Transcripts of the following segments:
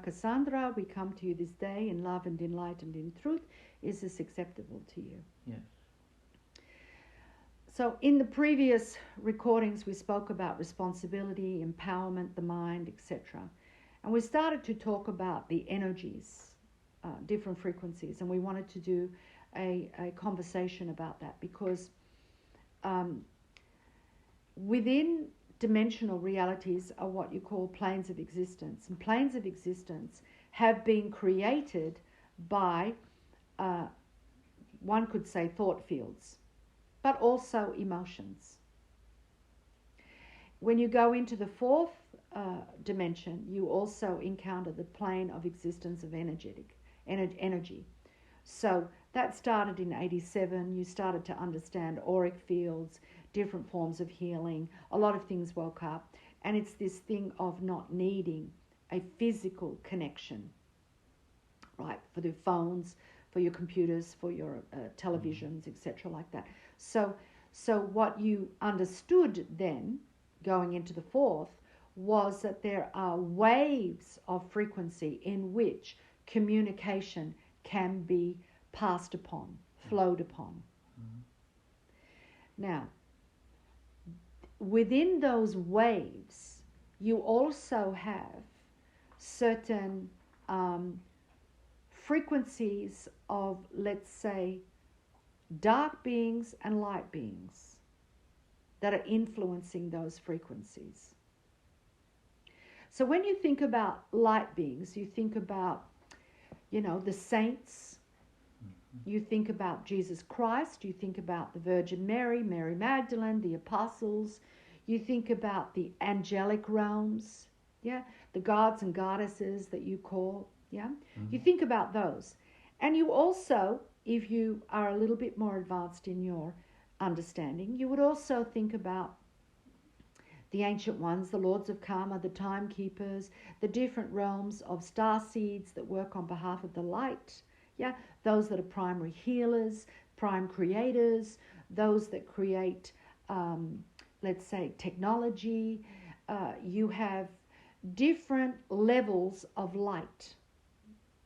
Kassandra, we come to you this day in love and in light and in truth. Is this acceptable to you? Yes. So in the previous recordings, we spoke about responsibility, empowerment, the mind, etc. And we started to talk about the energies, different frequencies, and we wanted to do a conversation about that because within dimensional realities are what you call planes of existence. And planes of existence have been created by, one could say, thought fields, but also emotions. When you go into the fourth dimension, you also encounter the plane of existence of energy. So that started in 87. You started to understand auric fields, different forms of healing. A lot of things woke up. And it's this thing of not needing a physical connection, right, for the phones, for your computers, for your televisions, etc., like that. So what you understood then, going into the fourth, was that there are waves of frequency in which communication can be passed upon, flowed upon. Now, within those waves, you also have certain frequencies of, let's say, dark beings and light beings that are influencing those frequencies. So when you think about light beings, you think about, the saints, you think about Jesus Christ, you think about the Virgin Mary, Mary Magdalene, the apostles, you think about the angelic realms, the gods and goddesses that you call, you think about those. And you also, if you are a little bit more advanced in your understanding, you would also think about the ancient ones, the lords of karma, the timekeepers, the different realms of star seeds that work on behalf of the light, those that are primary healers, prime creators, those that create, let's say, technology. You have different levels of light,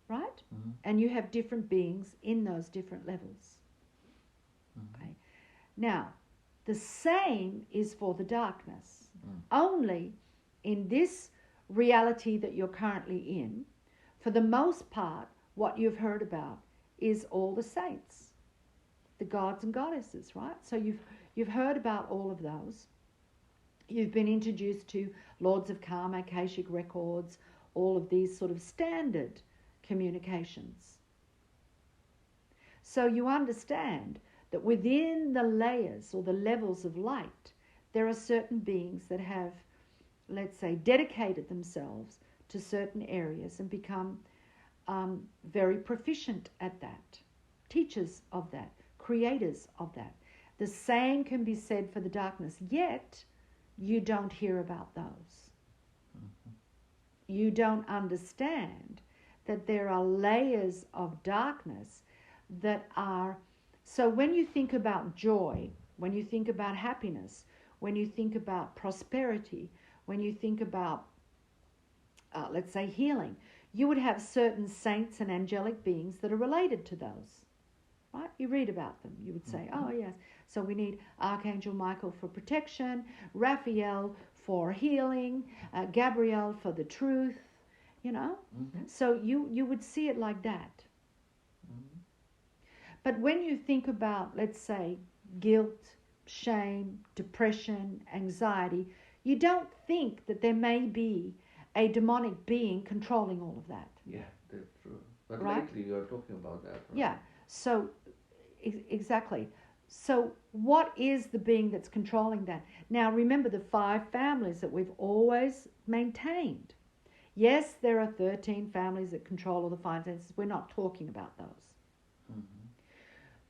right? And you have different beings in those different levels. Okay. Now, the same is for the darkness. Only in this reality that you're currently in, for the most part, what you've heard about is all the saints, the gods and goddesses, right? So you've heard about all of those. You've been introduced to lords of karma, Akashic records, all of these sort of standard communications. So you understand that within the layers or the levels of light, there are certain beings that have, let's say, dedicated themselves to certain areas and become very proficient at that, teachers of that, creators of that. The same can be said for the darkness, yet you don't hear about those. You don't understand that there are layers of darkness that are... So when you think about joy, when you think about happiness, when you think about prosperity, when you think about, let's say, healing, you would have certain saints and angelic beings that are related to those, right? You read about them. You would say, oh, yes, so we need Archangel Michael for protection, Raphael for healing, Gabriel for the truth, So you would see it like that. But when you think about, let's say, guilt, shame, depression, anxiety, you don't think that there may be a demonic being controlling all of that. Yeah, that's true. But right? lately you're talking about that, right? Yeah, so exactly. So what is the being that's controlling that? Now remember the 5 families that we've always maintained. Yes, there are 13 families that control all the 5 senses. We're not talking about those.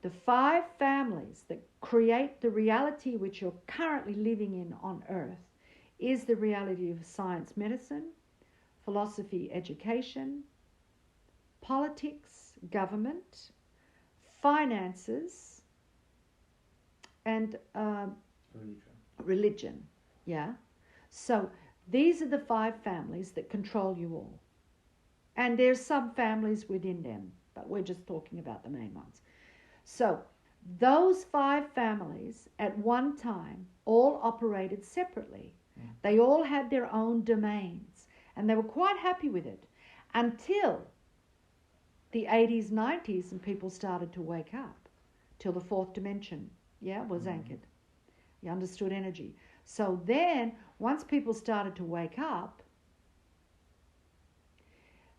The 5 families that create the reality which you're currently living in on earth is the reality of science, medicine, philosophy, education, politics, government, finances, and religion. Yeah. So these are the 5 families that control you all. And there's sub-families within them, but we're just talking about the main ones. So those 5 families at one time all operated separately. They all had their own domains, and they were quite happy with it until the 80s, 90s, and people started to wake up, till the 4th dimension, was anchored. You understood energy. So then, once people started to wake up,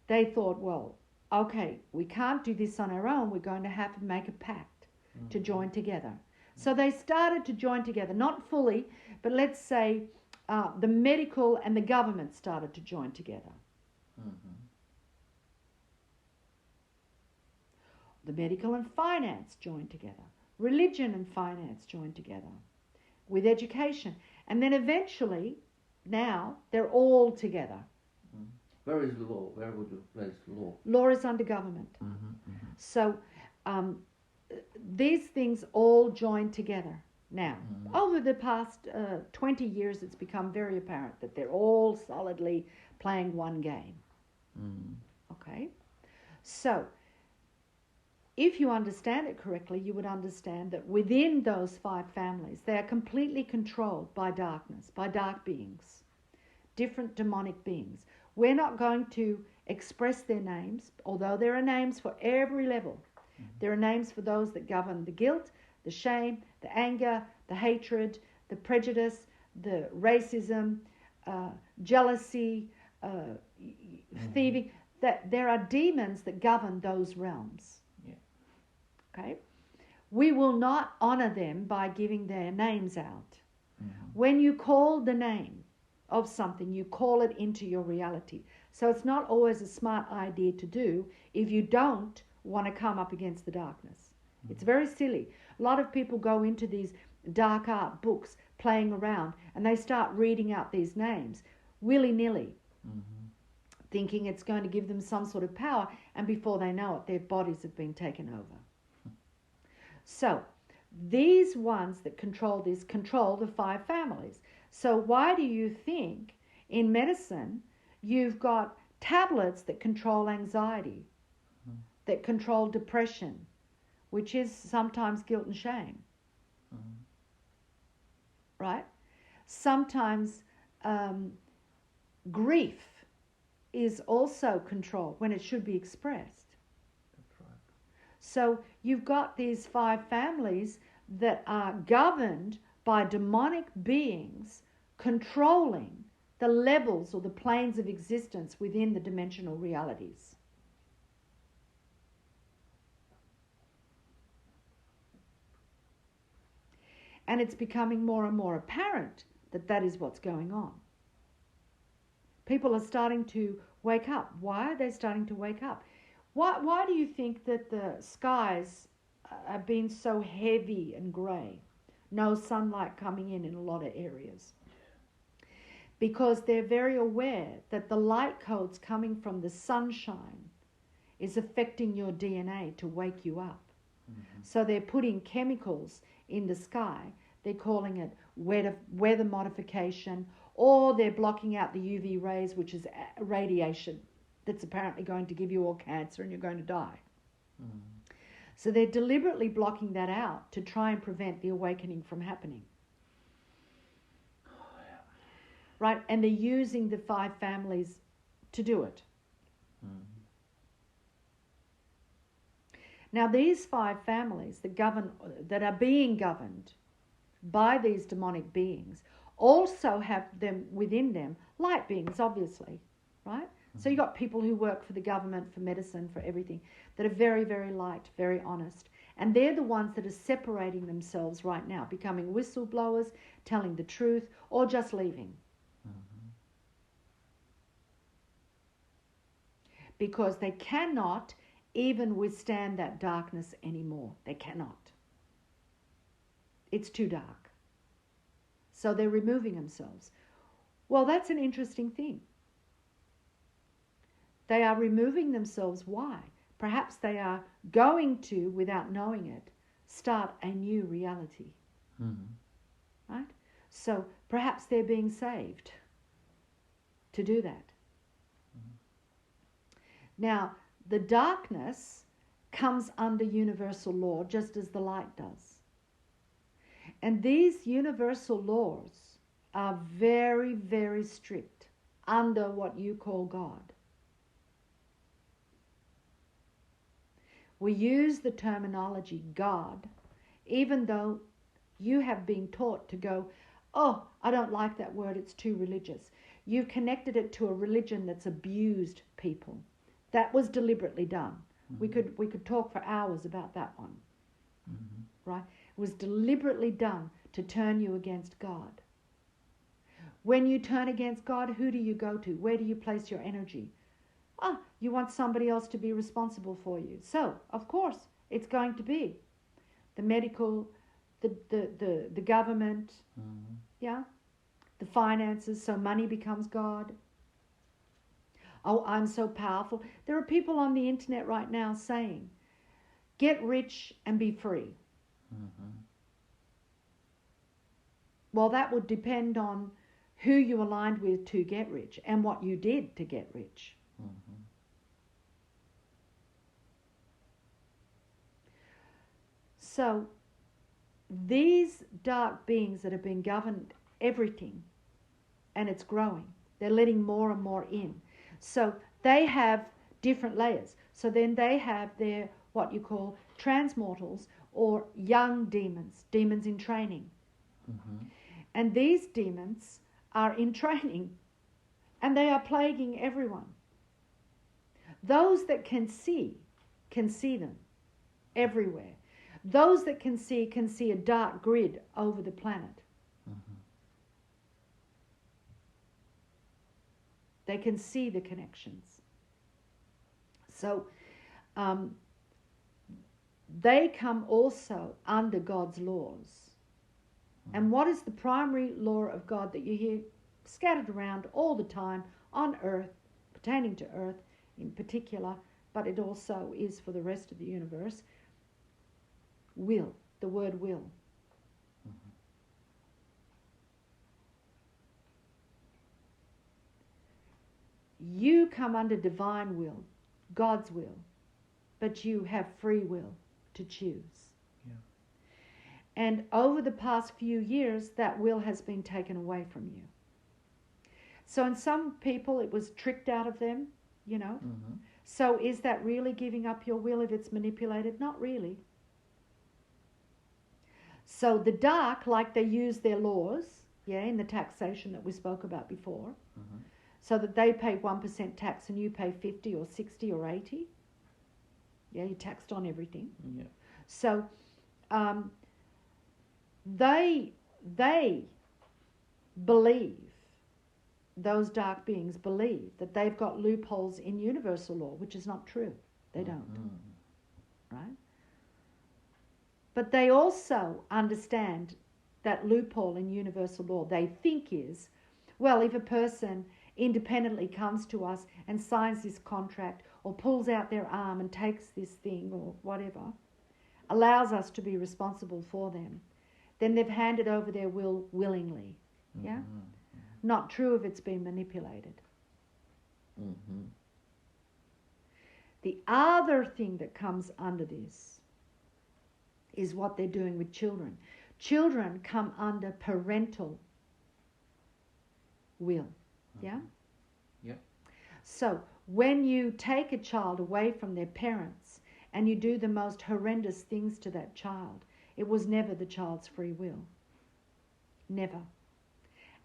they thought, well, okay, we can't do this on our own. We're going to have to make a pact to join together. So they started to join together, not fully, but let's say the medical and the government started to join together. The medical and finance joined together. Religion and finance joined together with education. And then eventually, now, they're all together. Where is law? Where would you place law? Law is under government. So these things all join together now. Over the past 20 years, it's become very apparent that they're all solidly playing one game. Okay? So if you understand it correctly, you would understand that within those 5 families, they are completely controlled by darkness, by dark beings, different demonic beings. We're not going to express their names, although there are names for every level. There are names for those that govern the guilt, the shame, the anger, the hatred, the prejudice, the racism, jealousy, thieving. That there are demons that govern those realms. Okay? We will not honor them by giving their names out. When you call the name of something, you call it into your reality. So it's not always a smart idea to do if you don't want to come up against the darkness. It's very silly. A lot of people go into these dark art books playing around and they start reading out these names willy-nilly, thinking it's going to give them some sort of power, and before they know it, their bodies have been taken over. So these ones that control this control the 5 families. So why do you think in medicine you've got tablets that control anxiety, that control depression, which is sometimes guilt and shame, right? Sometimes grief is also controlled when it should be expressed. That's right. So you've got these 5 families that are governed by demonic beings controlling the levels or the planes of existence within the dimensional realities. And it's becoming more and more apparent that that is what's going on. People are starting to wake up. Why are they starting to wake up? Why do you think that the skies have been so heavy and grey? No sunlight coming in a lot of areas. Because they're very aware that the light codes coming from the sunshine is affecting your DNA to wake you up. So they're putting chemicals in the sky. They're calling it weather modification, or they're blocking out the UV rays, which is radiation that's apparently going to give you all cancer and you're going to die. So they're deliberately blocking that out to try and prevent the awakening from happening. Right? And they're using the 5 families to do it. Now, these 5 families that are being governed by these demonic beings also have them within them light beings, obviously, right? So you've got people who work for the government, for medicine, for everything, that are very, very light, very honest. And they're the ones that are separating themselves right now, becoming whistleblowers, telling the truth, or just leaving. Because they cannot even withstand that darkness anymore. They cannot. It's too dark. So they're removing themselves. Well, that's an interesting thing. They are removing themselves. Why? Perhaps they are going to, without knowing it, start a new reality. Right? So perhaps they're being saved to do that. Now, the darkness comes under universal law just as the light does. And these universal laws are very, very strict under what you call God. We use the terminology God, even though you have been taught to go, oh, I don't like that word, it's too religious. You've connected it to a religion that's abused people. That was deliberately done. Mm-hmm. We could talk for hours about that one. Mm-hmm. Right? It was deliberately done to turn you against God. When you turn against God, who do you go to? Where do you place your energy? Ah, you want somebody else to be responsible for you. So, of course, it's going to be the medical, the government, Mm-hmm. yeah, the finances, so money becomes God. Oh, I'm so powerful. There are people on the internet right now saying, get rich and be free. Mm-hmm. Well, that would depend on who you aligned with to get rich and what you did to get rich. Mm-hmm. So these dark beings that have been governed everything, and it's growing, they're letting more and more in. So they have different layers. So then they have their what you call transmortals or young demons, demons in training. Mm-hmm. And these demons are in training and they are plaguing everyone. Those that can see them everywhere. Those that can see a dark grid over the planet. Mm-hmm. They can see the connections. So they come also under God's laws. And what is the primary law of God that you hear scattered around all the time on earth, pertaining to earth in particular, but it also is for the rest of the universe? Will, the word will. Mm-hmm. You come under divine will, God's will, but you have free will to choose. Yeah. And over the past few years, that will has been taken away from you. So in some people, it was tricked out of them, you know. Mm-hmm. So is that really giving up your will if it's manipulated? Not really. So the dark, like they use their laws, yeah, in the taxation that we spoke about before, Mm-hmm. so that they pay 1% tax and you pay 50 or 60 or 80. Yeah, you're taxed on everything. Yeah. So they believe, those dark beings believe that they've got loopholes in universal law, which is not true. They don't, right? But they also understand that loophole in universal law. They think is, well, if a person independently comes to us and signs this contract or pulls out their arm and takes this thing or whatever, allows us to be responsible for them, then they've handed over their will willingly. Yeah? Mm-hmm. Not true if it's been manipulated. Mm-hmm. The other thing that comes under this is what they're doing with children. Children come under parental will. Yeah? Yeah. So when you take a child away from their parents and you do the most horrendous things to that child, it was never the child's free will. Never.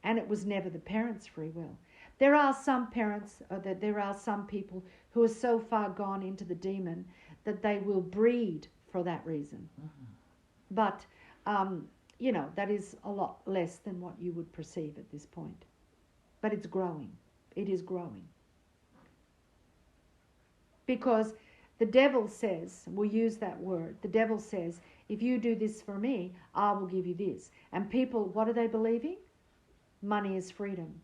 And it was never the parents' free will. There are some parents, there are some people who are so far gone into the demon that they will breed for that reason. Mm-hmm. But, that is a lot less than what you would perceive at this point. But it's growing. It is growing. Because the devil says, we'll use that word, the devil says, if you do this for me, I will give you this. And people, what are they believing? Money is freedom.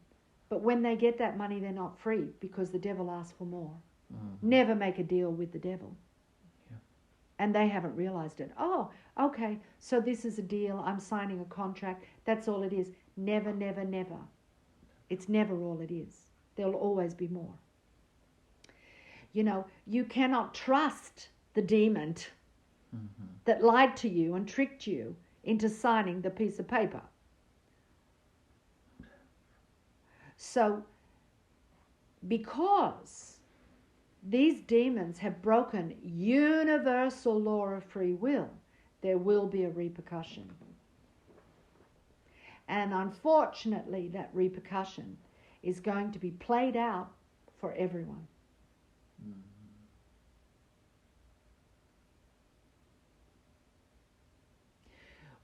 But when they get that money, they're not free because the devil asks for more. Mm-hmm. Never make a deal with the devil. Yeah. And they haven't realized it. Oh, okay, so this is a deal. I'm signing a contract. That's all it is. Never, never, never. It's never all it is. There'll always be more. You cannot trust the demon Mm-hmm. that lied to you and tricked you into signing the piece of paper. So, because these demons have broken universal law of free will, there will be a repercussion. And unfortunately, that repercussion is going to be played out for everyone. Mm-hmm.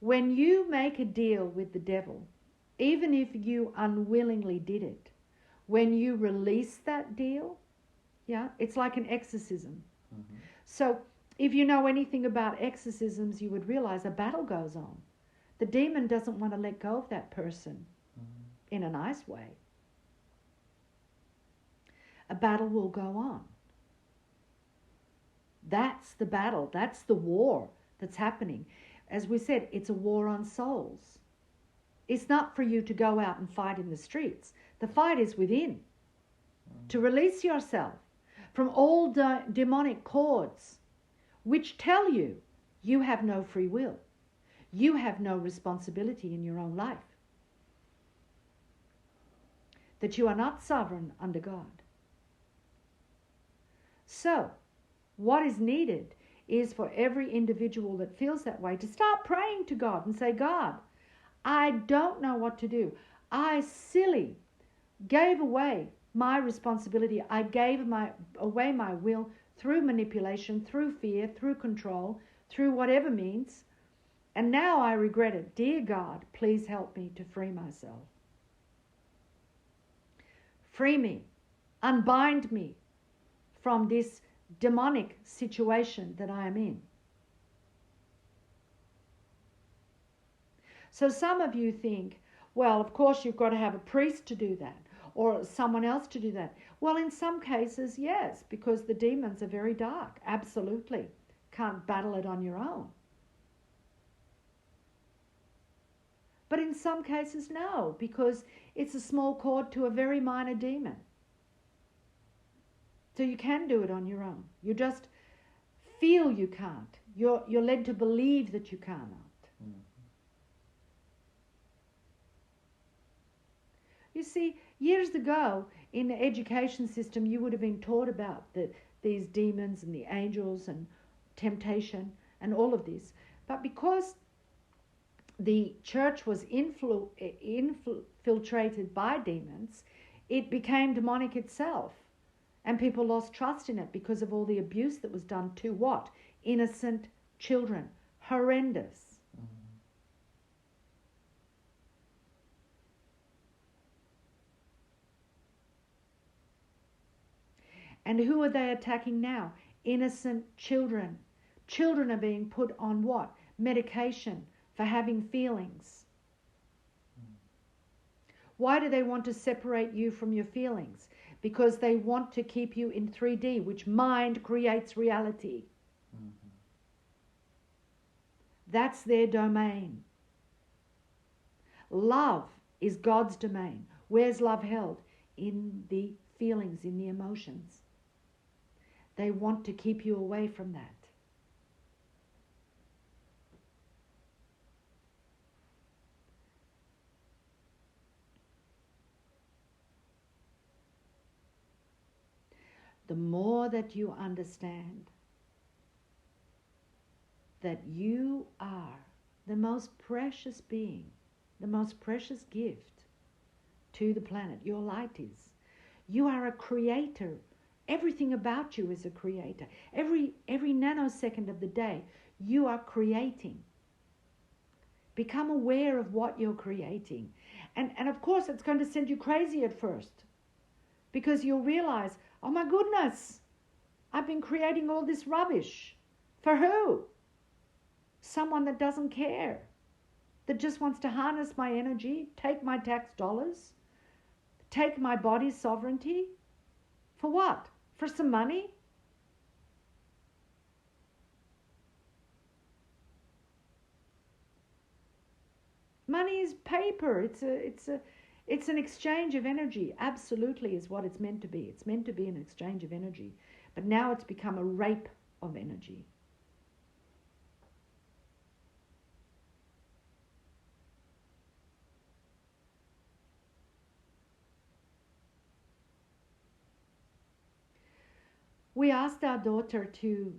When you make a deal with the devil, even if you unwillingly did it, when you release that deal, it's like an exorcism. Mm-hmm. So if you know anything about exorcisms, you would realize a battle goes on. The demon doesn't want to let go of that person in a nice way. A battle will go on. That's the battle. That's the war that's happening. As we said, it's a war on souls. It's not for you to go out and fight in the streets. The fight is within. To release yourself from all demonic cords which tell you you have no free will. You have no responsibility in your own life. That you are not sovereign under God. So, what is needed is for every individual that feels that way to start praying to God and say, God, I don't know what to do. I silly gave away my responsibility. I gave away my will through manipulation, through fear, through control, through whatever means. And now I regret it. Dear God, please help me to free myself. Free me. Unbind me from this demonic situation that I am in. So some of you think, well, of course you've got to have a priest to do that or someone else to do that. Well, in some cases, yes, because the demons are very dark. Absolutely. Can't battle it on your own. But in some cases, no, because it's a small cord to a very minor demon. So you can do it on your own. You just feel you can't. You're led to believe that you cannot. Mm-hmm. You see, years ago in the education system, you would have been taught about these demons and the angels and temptation and all of this. But because the church was infiltrated by demons, it became demonic itself. And people lost trust in it because of all the abuse that was done to what? Innocent children. Horrendous. Mm-hmm. And who are they attacking now? Innocent children. Children are being put on what? Medication for having feelings. Why do they want to separate you from your feelings? Because they want to keep you in 3D, which mind creates reality. Mm-hmm. That's their domain. Love is God's domain. Where's love held? In the feelings, in the emotions. They want to keep you away from that. The more that you understand that you are the most precious being, the most precious gift to the planet, your light is. You are a creator. Everything about you is a creator. Every nanosecond of the day, you are creating. Become aware of what you're creating. And of course, it's going to send you crazy at first because you'll realize, oh my goodness, I've been creating all this rubbish. For who? Someone that doesn't care, that just wants to harness my energy, take my tax dollars, take my body's sovereignty. For what? For some money? Money is paper. It's an exchange of energy. Absolutely is what it's meant to be. It's meant to be an exchange of energy. But now it's become a rape of energy. We asked our daughter to,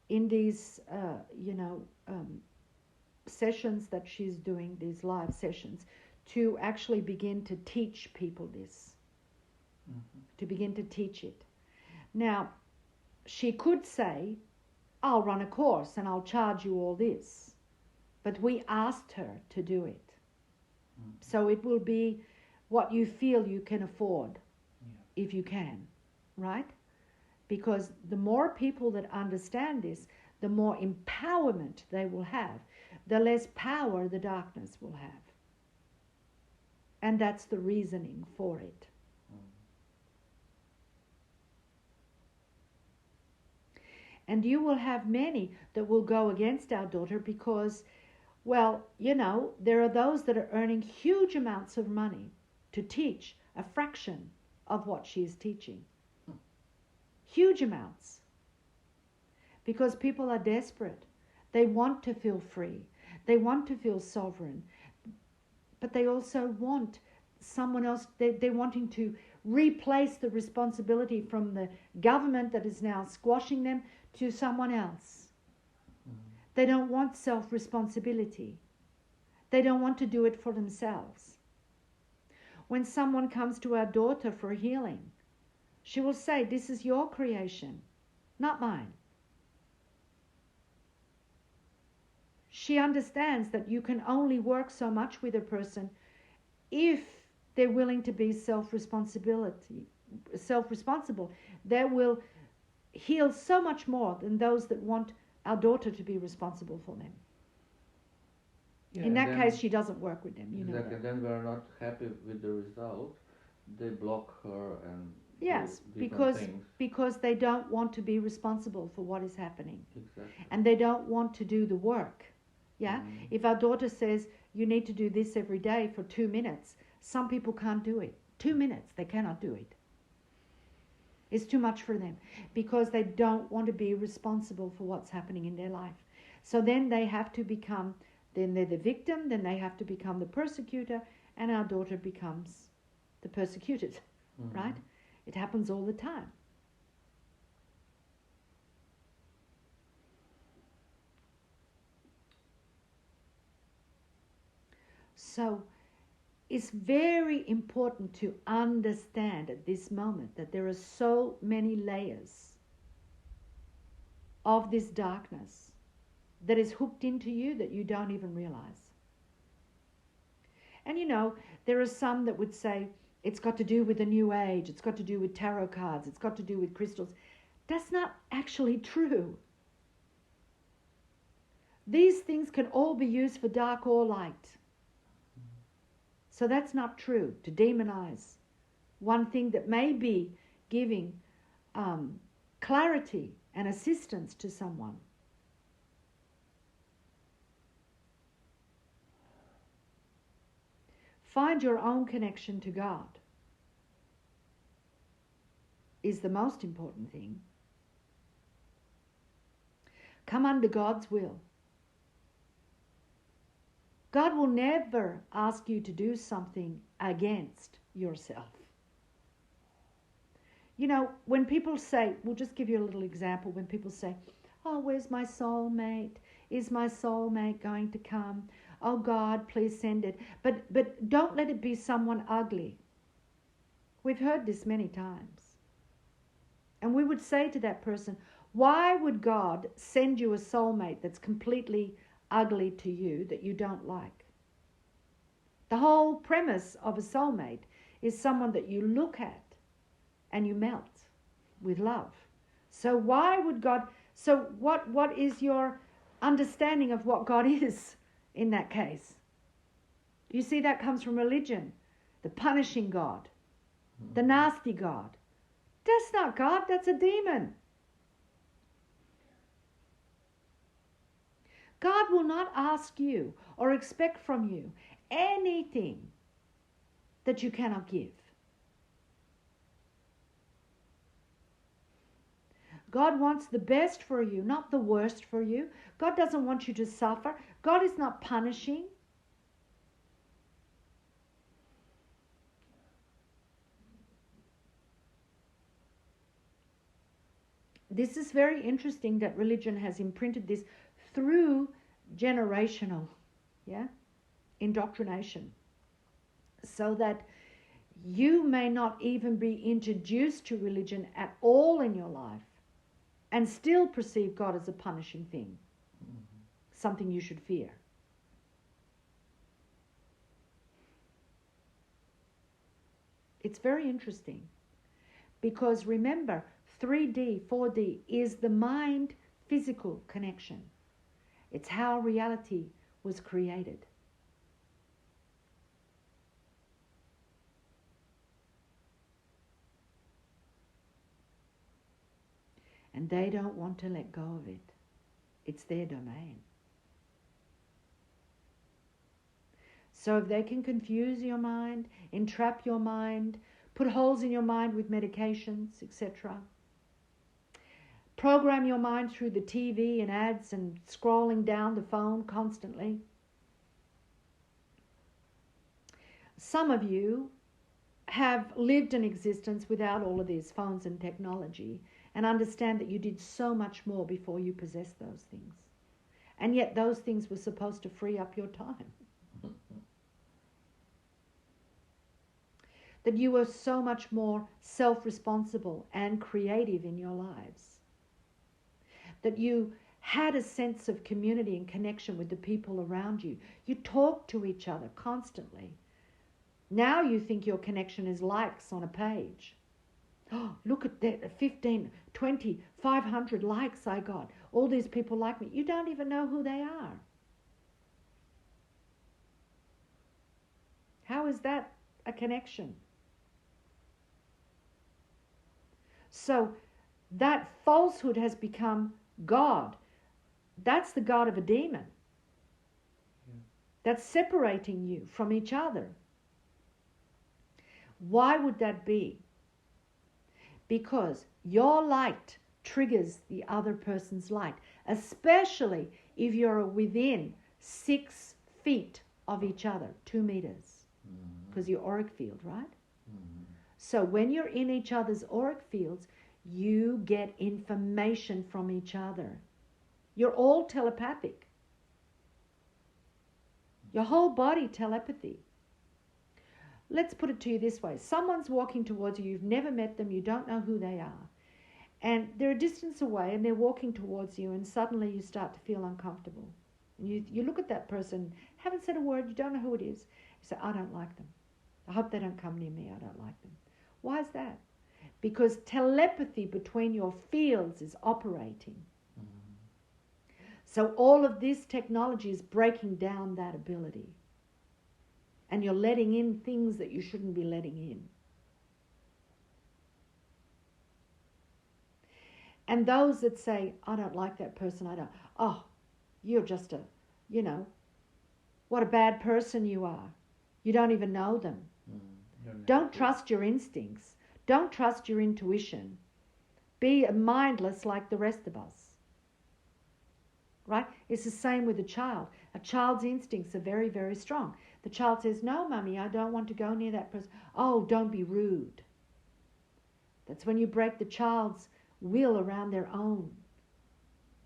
in these, sessions that she's doing, these live sessions, to actually begin to teach people this, to begin to teach it. Now, she could say, I'll run a course and I'll charge you all this. But we asked her to do it. So it will be what you feel you can afford, if you can, right? Because the more people that understand this, the more empowerment they will have, the less power the darkness will have. And that's the reasoning for it. And you will have many that will go against our daughter because, well, there are those that are earning huge amounts of money to teach a fraction of what she is teaching. Huge amounts. Because people are desperate. They want to feel free. They want to feel sovereign. But they also want someone else. They're wanting to replace the responsibility from the government that is now squashing them to someone else. They don't want self-responsibility. They don't want to do it for themselves. When someone comes to our daughter for healing, she will say, this is your creation, not mine. She understands that you can only work so much with a person if they're willing to be self-responsible. They will heal so much more than those that want our daughter to be responsible for them. Yeah, in that case, she doesn't work with them. Exactly. And then we're not happy with the result. They block her and yes, because they don't want to be responsible for what is happening. Exactly. And they don't want to do the work. Yeah. If our daughter says you need to do this every day for 2 minutes, some people can't do it. 2 minutes, they cannot do it. It's too much for them because they don't want to be responsible for what's happening in their life. So then they have to become, then they're the victim, then they have to become the persecutor, and our daughter becomes the persecuted, right? It happens all the time. So it's very important to understand at this moment that there are so many layers of this darkness that is hooked into you that you don't even realize. And there are some that would say, it's got to do with the New Age, it's got to do with tarot cards, it's got to do with crystals. That's not actually true. These things can all be used for dark or light. So that's not true, to demonize one thing that may be giving clarity and assistance to someone. Find your own connection to God is the most important thing. Come under God's will. God will never ask you to do something against yourself. When people say, we'll just give you a little example, when people say, oh, where's my soulmate? Is my soulmate going to come? Oh God, please send it. But don't let it be someone ugly. We've heard this many times. And we would say to that person, why would God send you a soulmate that's completely ugly to you, that you don't like? The whole premise of a soulmate is someone that you look at and you melt with love. So why would God... So what is your understanding of what God is in that case? You see, that comes from religion. The punishing God. The nasty God. That's not God, that's a demon. God will not ask you or expect from you anything that you cannot give. God wants the best for you, not the worst for you. God doesn't want you to suffer. God is not punishing. This is very interesting that religion has imprinted this through generational, indoctrination, so that you may not even be introduced to religion at all in your life and still perceive God as a punishing thing, something you should fear. It's very interesting because remember, 3D, 4D is the mind-physical connection. It's how reality was created. And they don't want to let go of it. It's their domain. So if they can confuse your mind, entrap your mind, put holes in your mind with medications, etc., program your mind through the TV and ads and scrolling down the phone constantly. Some of you have lived an existence without all of these phones and technology and understand that you did so much more before you possessed those things. And yet those things were supposed to free up your time. That you were so much more self-responsible and creative in your lives. That you had a sense of community and connection with the people around you. You talked to each other constantly. Now you think your connection is likes on a page. Oh, look at that, 15, 20, 500 likes I got. All these people like me. You don't even know who they are. How is that a connection? So that falsehood has become God. That's the God of a demon. That's separating you from each other. Why would that be? Because your light triggers the other person's light, especially if you're within 6 feet of each other, 2 meters, because you're auric field, right? So when you're in each other's auric fields, you get information from each other. You're all telepathic. Your whole body telepathy. Let's put it to you this way. Someone's walking towards you. You've never met them. You don't know who they are. And they're a distance away and they're walking towards you and suddenly you start to feel uncomfortable. And you look at that person, haven't said a word, you don't know who it is. You say, I don't like them. I hope they don't come near me. I don't like them. Why is that? Because telepathy between your fields is operating. So all of this technology is breaking down that ability. And you're letting in things that you shouldn't be letting in. And those that say, I don't like that person, you're just what a bad person you are. You don't even know them. Don't trust your instincts. Don't trust your intuition. Be mindless like the rest of us. Right? It's the same with a child. A child's instincts are very, very strong. The child says, no, Mummy, I don't want to go near that person. Oh, don't be rude. That's when you break the child's will around their own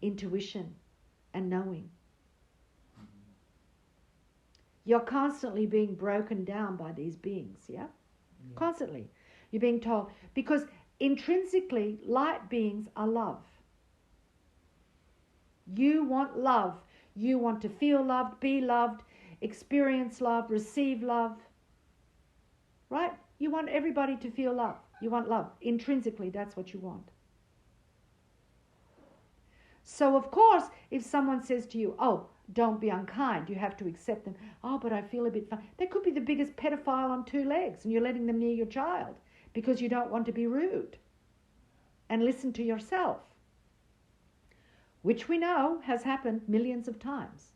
intuition and knowing. You're constantly being broken down by these beings, yeah? Constantly. You're being told, because intrinsically, light beings are love. You want love. You want to feel loved, be loved, experience love, receive love. Right? You want everybody to feel love. You want love. Intrinsically, that's what you want. So, of course, if someone says to you, oh, don't be unkind, you have to accept them. Oh, but I feel a bit funny. They could be the biggest pedophile on 2 legs and you're letting them near your child because you don't want to be rude. And listen to yourself. Which we know has happened millions of times.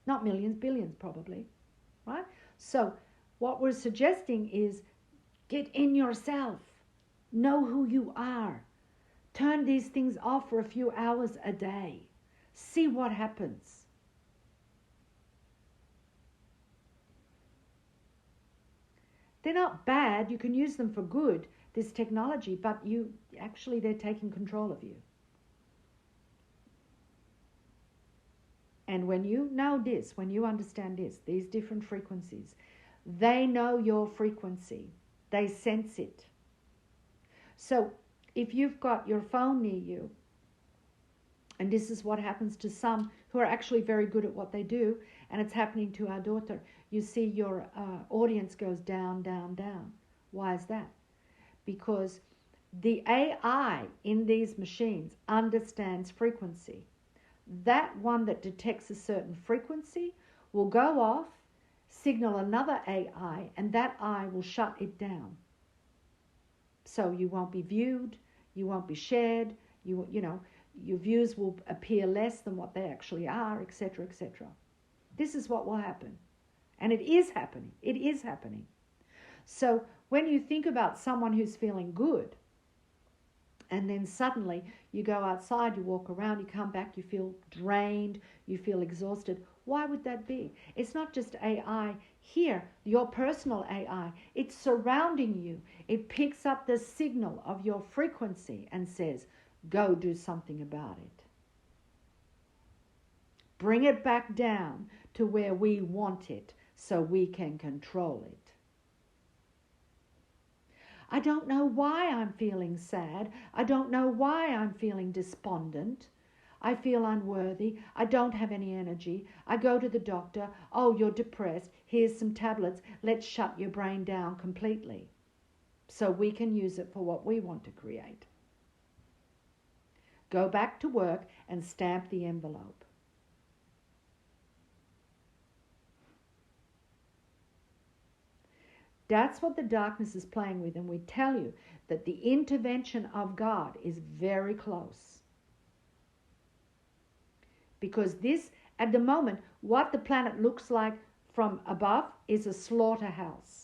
Not millions, billions probably, right? So what we're suggesting is get in yourself. Know who you are. Turn these things off for a few hours a day. See what happens. They're not bad. You can use them for good, this technology, but they're taking control of you. And when you know this, when you understand this, these different frequencies, they know your frequency. They sense it. So if you've got your phone near you, and this is what happens to some who are actually very good at what they do, and it's happening to our daughter, you see your audience goes down, down, down. Why is that? Because the AI in these machines understands frequency. That one that detects a certain frequency will go off, signal another AI, and that eye will shut it down. So you won't be viewed, you won't be shared, your views will appear less than what they actually are, etc., etc. This is what will happen. And it is happening. It is happening. So when you think about someone who's feeling good, and then suddenly you go outside, you walk around, you come back, you feel drained, you feel exhausted. Why would that be? It's not just AI here, your personal AI. It's surrounding you. It picks up the signal of your frequency and says, go do something about it. Bring it back down to where we want it so we can control it. I don't know why I'm feeling sad. I don't know why I'm feeling despondent. I feel unworthy. I don't have any energy. I go to the doctor. Oh, you're depressed. Here's some tablets. Let's shut your brain down completely so we can use it for what we want to create. Go back to work and stamp the envelope. That's what the darkness is playing with, and we tell you that the intervention of God is very close. Because this, at the moment, what the planet looks like from above is a slaughterhouse.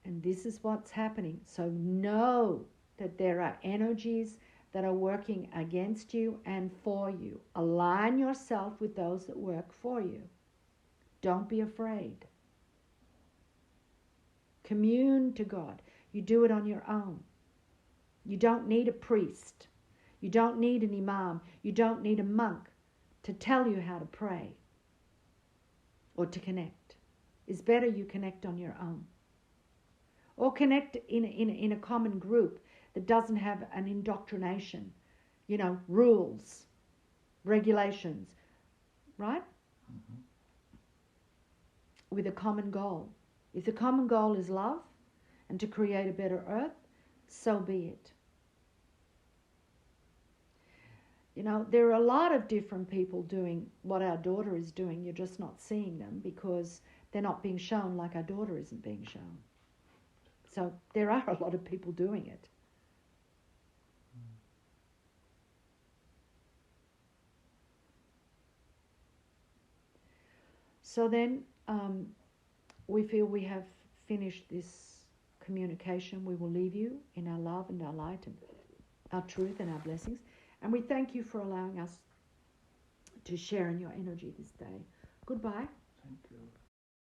And this is what's happening. So know that there are energies that are working against you and for you. Align yourself with those that work for you. Don't be afraid. Commune to God. You do it on your own. You don't need a priest. You don't need an imam. You don't need a monk to tell you how to pray or to connect. It's better you connect on your own. Or connect in a common group that doesn't have an indoctrination, rules, regulations, right? Mm-hmm. With a common goal. If the common goal is love and to create a better earth, so be it. There are a lot of different people doing what our daughter is doing. You're just not seeing them because they're not being shown like our daughter isn't being shown. So there are a lot of people doing it. So then we feel we have finished this communication. We will leave you in our love and our light and our truth and our blessings. And we thank you for allowing us to share in your energy this day. Goodbye. Thank you.